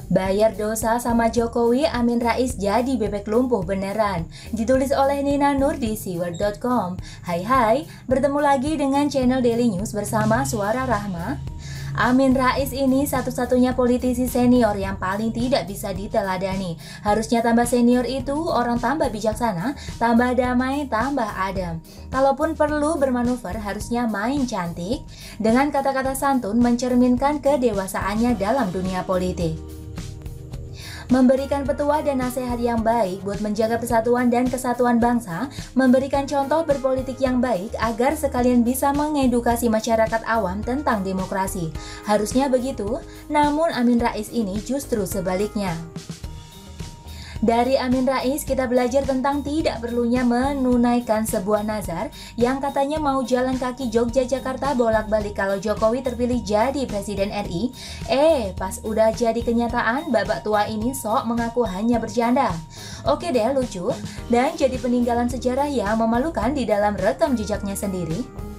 Bayar dosa sama Jokowi, Amin Rais jadi bebek lumpuh beneran. Ditulis oleh Nina Nur di siwar.com. Hai, bertemu lagi dengan channel Daily News bersama Suara Rahma. Amin Rais ini satu-satunya politisi senior yang paling tidak bisa diteladani. Harusnya tambah senior itu orang tambah bijaksana, tambah damai, tambah adem. Kalaupun perlu bermanuver, harusnya main cantik dengan kata-kata santun mencerminkan kedewasaannya dalam dunia politik. Memberikan petua dan nasihat yang baik buat menjaga persatuan dan kesatuan bangsa, memberikan contoh berpolitik yang baik agar sekalian bisa mengedukasi masyarakat awam tentang demokrasi. Harusnya begitu, namun Amin Rais ini justru sebaliknya. Dari Amin Rais kita belajar tentang tidak perlunya menunaikan sebuah nazar yang katanya mau jalan kaki Jogja-Jakarta bolak-balik kalau Jokowi terpilih jadi Presiden RI. Pas udah jadi kenyataan, babak tua ini sok mengaku hanya bercanda. Oke deh, lucu dan jadi peninggalan sejarah yang memalukan di dalam rekam jejaknya sendiri.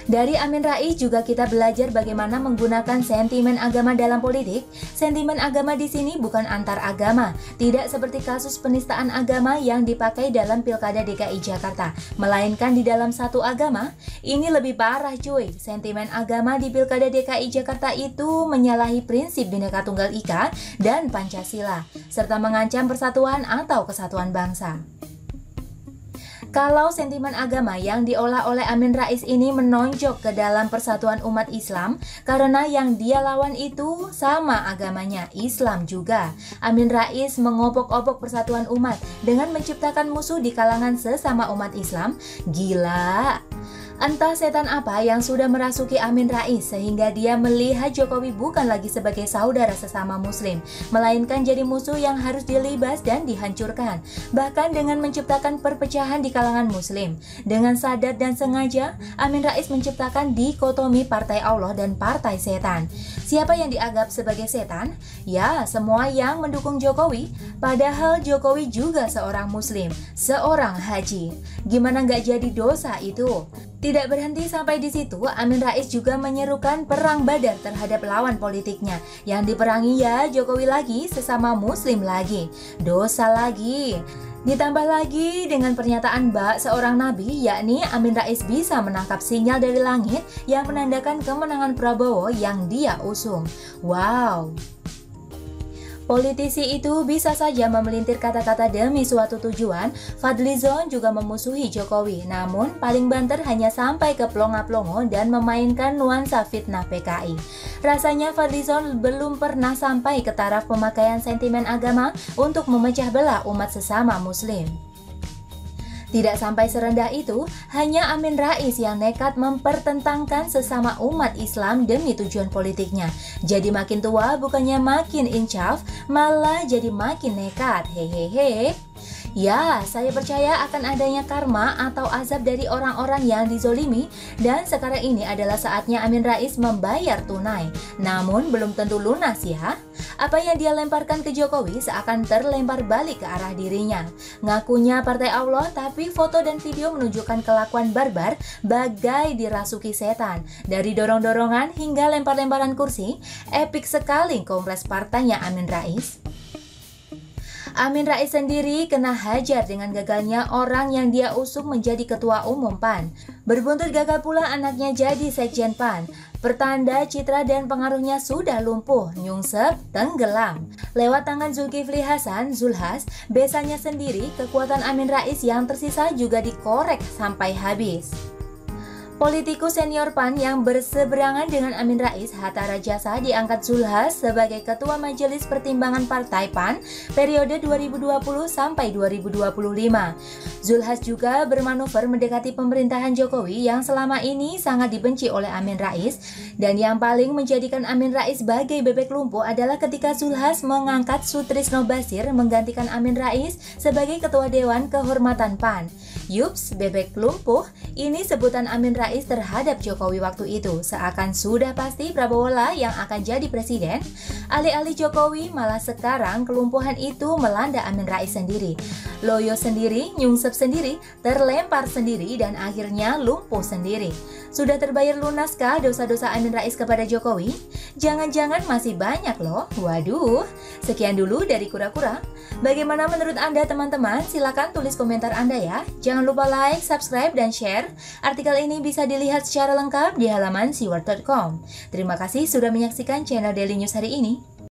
Dari Amin Rais juga kita belajar bagaimana menggunakan sentimen agama dalam politik. Sentimen agama di sini bukan antar agama, tidak seperti kasus penistaan agama yang dipakai dalam Pilkada DKI Jakarta, melainkan di dalam satu agama. Ini lebih parah cuy, sentimen agama di Pilkada DKI Jakarta itu menyalahi prinsip Bhinneka Tunggal Ika dan Pancasila, serta mengancam persatuan atau kesatuan bangsa. Kalau sentimen agama yang diolah oleh Amin Rais ini menonjok ke dalam persatuan umat Islam karena yang dia lawan itu sama agamanya, Islam juga. Amin Rais mengopok-opok persatuan umat dengan menciptakan musuh di kalangan sesama umat Islam. Gila! Entah setan apa yang sudah merasuki Amin Rais sehingga dia melihat Jokowi bukan lagi sebagai saudara sesama muslim, melainkan jadi musuh yang harus dilibas dan dihancurkan. Bahkan dengan menciptakan perpecahan di kalangan muslim. Dengan sadar dan sengaja, Amin Rais menciptakan dikotomi partai Allah dan partai setan. Siapa yang dianggap sebagai setan? Ya, semua yang mendukung Jokowi. Padahal Jokowi juga seorang muslim, seorang haji. Gimana nggak jadi dosa itu? Tidak berhenti sampai di situ, Amin Rais juga menyerukan perang badar terhadap lawan politiknya. Yang diperangi ya Jokowi lagi, sesama muslim lagi. Dosa lagi. Ditambah lagi dengan pernyataan bak seorang nabi, yakni Amin Rais bisa menangkap sinyal dari langit yang menandakan kemenangan Prabowo yang dia usung. Wow! Politisi itu bisa saja memelintir kata-kata demi suatu tujuan. Fadlizon juga memusuhi Jokowi, namun paling banter hanya sampai ke plonga-plongo dan memainkan nuansa fitnah PKI. Rasanya Fadlizon belum pernah sampai ke taraf pemakaian sentimen agama untuk memecah belah umat sesama muslim. Tidak sampai serendah itu, hanya Amin Rais yang nekat mempertentangkan sesama umat Islam demi tujuan politiknya. Jadi makin tua bukannya makin insyaf, malah jadi makin nekat. Hehehe. Ya, saya percaya akan adanya karma atau azab dari orang-orang yang dizolimi dan sekarang ini adalah saatnya Amin Rais membayar tunai. Namun belum tentu lunas ya. Apa yang dia lemparkan ke Jokowi seakan terlempar balik ke arah dirinya. Ngakunya partai Allah tapi foto dan video menunjukkan kelakuan barbar bagai dirasuki setan. Dari dorong-dorongan hingga lempar-lemparan kursi, epik sekali kongres partainya Amin Rais. Amin Rais sendiri kena hajar dengan gagalnya orang yang dia usung menjadi ketua umum PAN. Berbuntut gagal pula anaknya jadi sekjen PAN. Pertanda citra dan pengaruhnya sudah lumpuh, nyungsep, tenggelam. Lewat tangan Zulkifli Hasan, Zulhas, besanya sendiri, kekuatan Amin Rais yang tersisa juga dikorek sampai habis. Politikus senior PAN yang berseberangan dengan Amin Rais, Hatta Rajasa, diangkat Zulhas sebagai Ketua Majelis Pertimbangan Partai PAN periode 2020 sampai 2025. Zulhas juga bermanuver mendekati pemerintahan Jokowi yang selama ini sangat dibenci oleh Amin Rais. Dan yang paling menjadikan Amin Rais sebagai bebek lumpuh adalah ketika Zulhas mengangkat Sutrisno Bachir menggantikan Amin Rais sebagai Ketua Dewan Kehormatan PAN. Yups, bebek lumpuh, ini sebutan Amin Rais Rais terhadap Jokowi waktu itu, seakan sudah pasti Prabowo lah yang akan jadi presiden. Alih-alih Jokowi, malah sekarang kelumpuhan itu melanda Amin Rais sendiri. Loyo sendiri, nyungsep sendiri, terlempar sendiri, dan akhirnya lumpuh sendiri. Sudah terbayar lunaskah dosa-dosa Amin Rais kepada Jokowi? Jangan-jangan masih banyak loh. Waduh. Sekian dulu dari Kura-Kura. Bagaimana menurut Anda teman-teman? Silakan tulis komentar Anda ya. Jangan lupa like, subscribe, dan share. Artikel ini bisa dilihat secara lengkap di halaman siward.com. Terima kasih sudah menyaksikan channel Daily News hari ini.